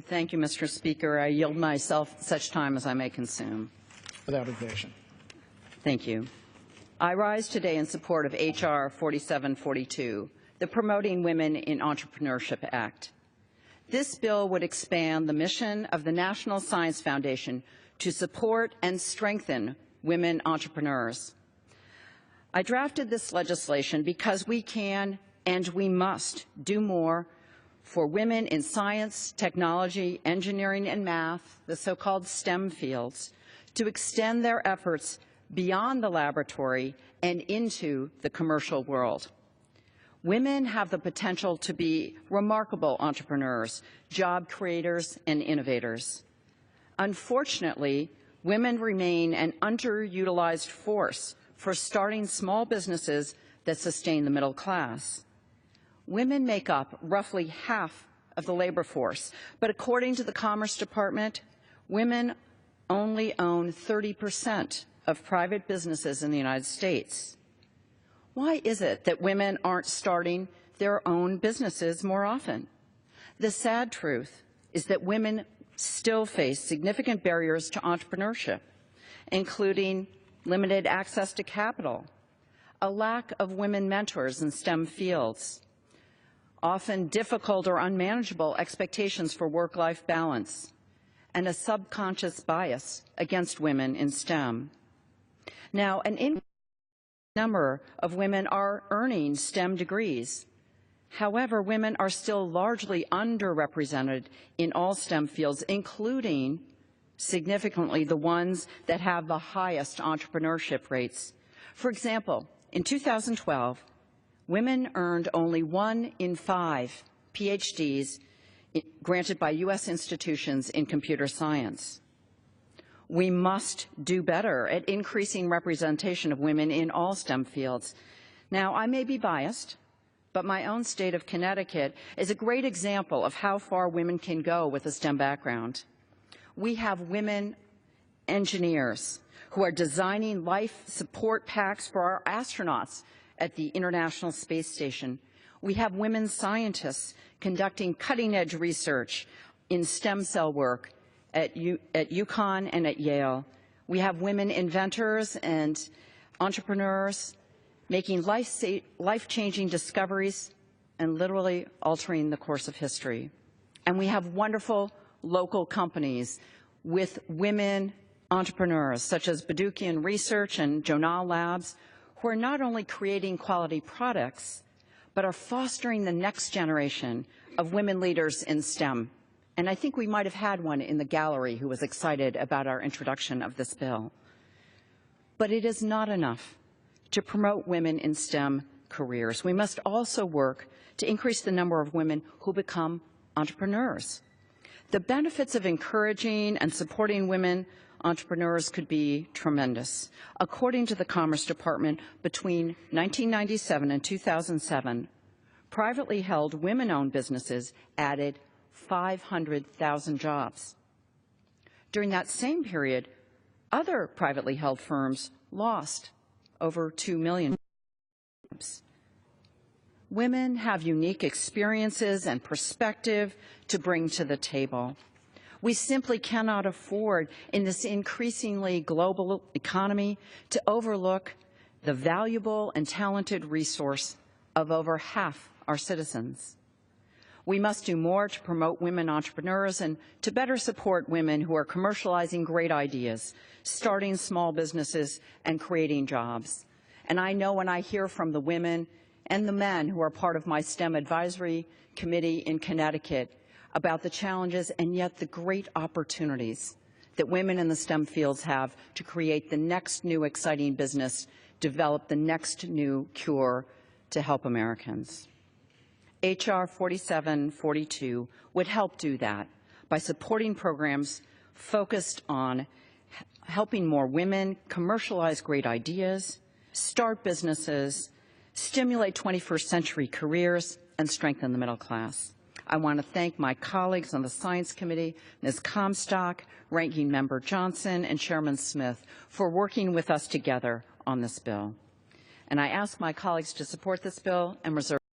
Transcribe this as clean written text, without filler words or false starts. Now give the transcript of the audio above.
Thank you, Mr. Speaker. I yield myself such time as I may consume. Without objection. Thank you. I rise today in support of H.R. 4742, the Promoting Women in Entrepreneurship Act. This bill would expand the mission of the National Science Foundation to support and strengthen women entrepreneurs. I drafted this legislation because we can and we must do more for women in science, technology, engineering, and math, the so-called STEM fields, to extend their efforts beyond the laboratory and into the commercial world. Women have the potential to be remarkable entrepreneurs, job creators, and innovators. Unfortunately, women remain an underutilized force for starting small businesses that sustain the middle class. Women make up roughly half of the labor force, but according to the Commerce Department, women only own 30% of private businesses in the United States. Why is it that women aren't starting their own businesses more often? The sad truth is that women still face significant barriers to entrepreneurship, including limited access to capital, a lack of women mentors in STEM fields, often difficult or unmanageable expectations for work-life balance, and a subconscious bias against women in STEM. Now, an increasing number of women are earning STEM degrees. However, women are still largely underrepresented in all STEM fields, including significantly the ones that have the highest entrepreneurship rates. For example, in 2012, women earned only 1 in 5 PhDs granted by U.S. institutions in computer science. We must do better at increasing representation of women in all STEM fields. Now, I may be biased, but my own state of Connecticut is a great example of how far women can go with a STEM background. We have women engineers who are designing life support packs for our astronauts at the International Space Station. We have women scientists conducting cutting-edge research in stem cell work at UConn and at Yale. We have women inventors and entrepreneurs making life-changing discoveries and literally altering the course of history. And we have wonderful local companies with women entrepreneurs, such as Badukian Research and Jonal Labs, who are not only creating quality products, but are fostering the next generation of women leaders in STEM. And I think we might have had one in the gallery who was excited about our introduction of this bill. But it is not enough to promote women in STEM careers. We must also work to increase the number of women who become entrepreneurs. The benefits of encouraging and supporting women entrepreneurs could be tremendous. According to the Commerce Department, between 1997 and 2007, privately held women-owned businesses added 500,000 jobs. During that same period, other privately held firms lost over 2 million jobs. Women have unique experiences and perspective to bring to the table. We simply cannot afford, in this increasingly global economy, to overlook the valuable and talented resource of over half our citizens. We must do more to promote women entrepreneurs and to better support women who are commercializing great ideas, starting small businesses, and creating jobs. And I know when I hear from the women and the men who are part of my STEM advisory committee in Connecticut about the challenges and yet the great opportunities that women in the STEM fields have to create the next new exciting business, develop the next new cure to help Americans. H.R. 4742 would help do that by supporting programs focused on helping more women commercialize great ideas, start businesses, stimulate 21st century careers, and strengthen the middle class. I want to thank my colleagues on the Science Committee, Ms. Comstock, Ranking Member Johnson, and Chairman Smith, for working with us together on this bill. And I ask my colleagues to support this bill and reserve